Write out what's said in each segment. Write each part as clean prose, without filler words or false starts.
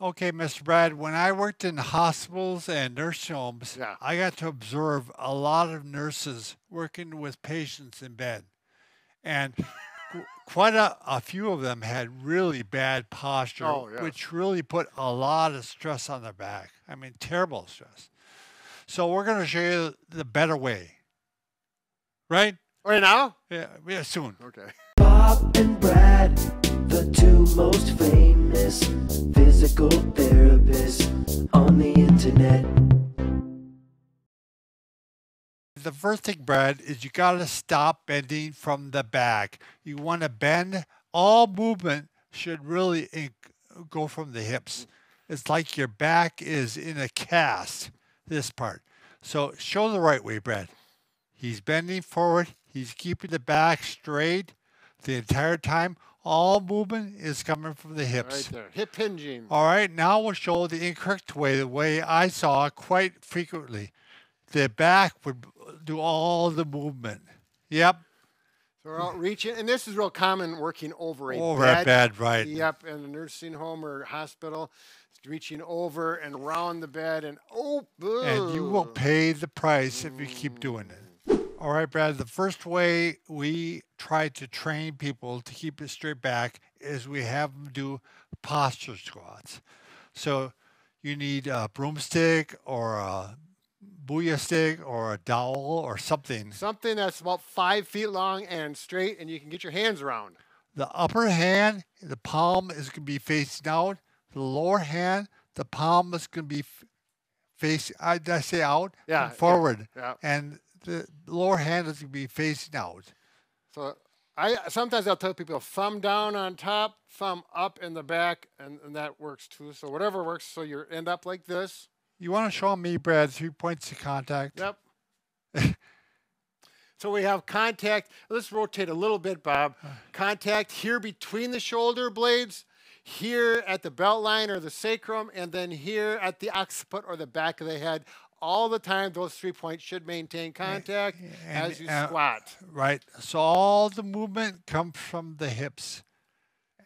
Okay, Mr. Brad, when I worked in hospitals and nursing homes, Yeah. I got to observe a lot of nurses working with patients in bed. And quite a few of them had really bad posture, Oh, yes. which really put a lot of stress on their back. I mean, terrible stress. So we're going to show you the better way, right? Right now? Yeah, yeah, soon. Okay. Bob and Brad, the two most famous physical therapists on the internet. The first thing, Brad, is you got to stop bending from the back. You want to bend. All movement should really go from the hips. It's like your back is in a cast, this part. So show the right way, Brad. He's bending forward. He's keeping the back straight the entire time. All movement is coming from the Right hips. there. Hip hinging. All right, now we'll show the incorrect way, the way I saw quite frequently. The back would do all the movement. Yep, So we're out reaching, and this is real common working over a over a bed. bed, right. Yep, in a nursing home or hospital, it's reaching over and around the bed, and And you will pay the price if you keep doing it. All right, Brad, the first way we try to train people to keep a straight back is we have them do posture squats. So you need a broomstick or a booyah stick or a dowel or something. something that's about 5 feet long and straight, and you can get your hands around. The upper hand, the palm is going to be facing out. The lower hand, the palm is going to be facing, did I say out? Yeah, Forward. yeah. And the lower hand is going to be facing out. So sometimes I'll tell people thumb down on top, thumb up in the back, and that works too. So whatever works. So you end up like this. You want to show me, Brad, 3 points of contact? Yep. So we have contact. Let's rotate a little bit, Bob. Contact here between the shoulder blades, here at the belt line or the sacrum, and then here at the occiput or the back of the head. All the time, those 3 points should maintain contact as you squat. Right. So all the movement comes from the hips.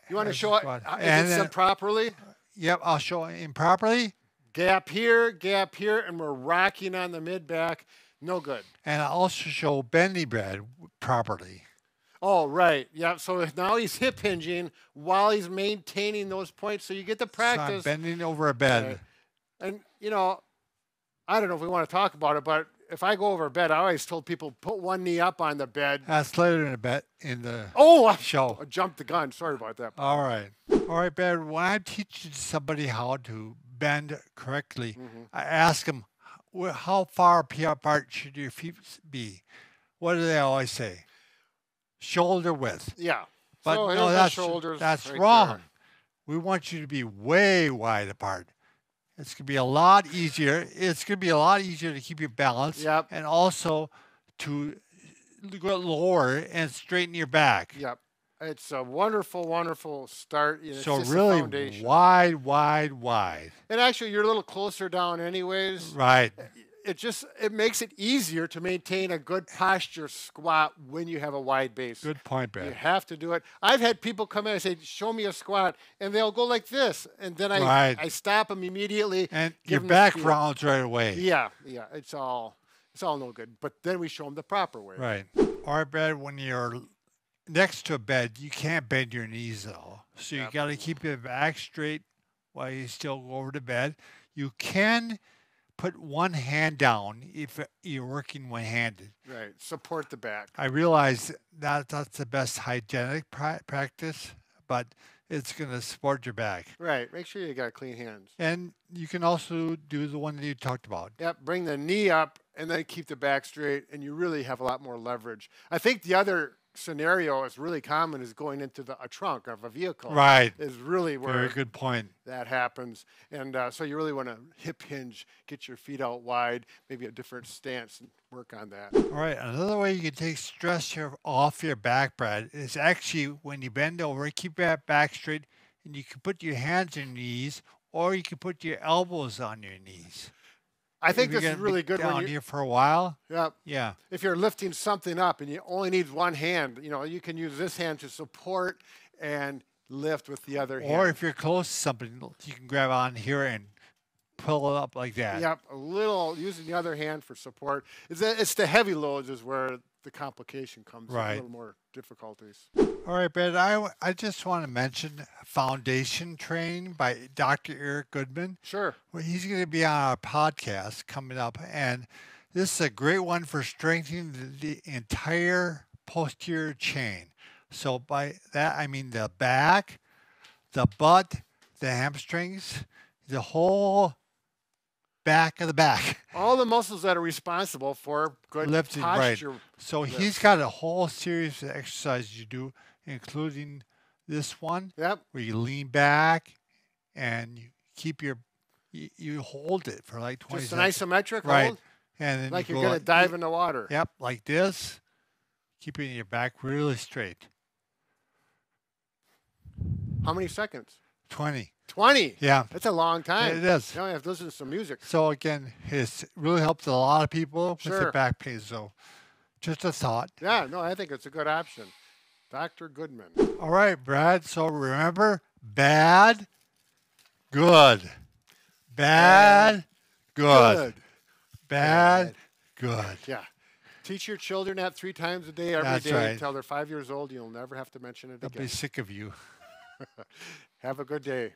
You want to as show it squat. against them properly? Yep, I'll show it improperly. Gap here, and we're rocking on the mid back. No good. And I'll also show bendy, Brad, properly. Oh, right. Yeah. So now he's hip hinging while he's maintaining those points. So you get the practice. So I'm bending over a bed. And, you know, I don't know if we want to talk about it, but if I go over a bed, I always told people put one knee up on the bed. That's later in the show. I jumped the gun. Sorry about that. All right. All right, Brad. When I'm teaching somebody how to bend correctly, I ask them, how far apart should your feet be? What do they always say? Shoulder width. Yeah. But so no, that's right wrong. there. We want you to be way wide apart. It's going to be a lot easier. It's going to be a lot easier to keep your balance. Yep. And also to go lower and straighten your back. Yep. It's a wonderful, wonderful start. You know, So it's just really a foundation. wide. And actually, you're a little closer down anyways. Right. It makes it easier to maintain a good posture squat when you have a wide base. Good point, You Brad. have to do it. I've had people come in and say, "Show me a squat," and they'll go like this, and then I stop them immediately. And give your 'em the back feel. rounds right away. Yeah, it's all no good. But then we show them the proper way. Right. All right, Brad, when you're next to a bed, you can't bend your knees though. So you got to keep your back straight while you still go over to bed. You can put one hand down if you're working one-handed. Right. Support the back. I realize that that's the best hygienic practice, but it's going to support your back. Right. Make sure you got clean hands. And you can also do the one that you talked about. Yep. Bring the knee up and then keep the back straight, and you really have a lot more leverage. I think the other scenario is really common is going into a trunk of a vehicle. Right. Is really where Very good point. that happens. And so you really want to hip hinge, get your feet out wide, maybe a different stance, and work on that. All right, another way you can take stress off your back, Brad, is actually when you bend over, keep your back straight, and you can put your hands on your knees, or you can put your elbows on your knees. I think If this you're is gonna really be good down when here for a while. Yep. Yeah. If you're lifting something up and you only need one hand, you can use this hand to support and lift with the other hand. Or if you're close to something, you can grab on here and pull it up like that. Yep, a little using the other hand for support. It's the heavy loads is where the complication comes. Right. A little more difficulties. All right, Brad, I just want to mention Foundation Training by Dr. Eric Goodman. Sure. Well, he's going to be on our podcast coming up, and this is a great one for strengthening the entire posterior chain. So by that, I mean the back, the butt, the hamstrings, the whole back of the back. All the muscles that are responsible for good Lifting, posture. right. So lift. he's got a whole series of exercises you do, including this one, Yep. where you lean back and you keep you hold it for like 20 Just an seconds. isometric Right. hold, And then like you you're go going to dive in the water. Yep, like this, keeping your back really straight. How many seconds? 20. 20. Yeah. That's a long time. It is. You only have to listen to some music. So again, it's really helps a lot of people with Sure. their back pain. So just a thought. Yeah, no, I think it's a good option. Dr. Goodman. All right, Brad. So remember, bad, good. Bad, good. Bad, good. Yeah. Teach your children that 3 times a day, every That's day right. until they're 5 years old. You'll never have to mention it They'll be again. sick of you. Have a good day.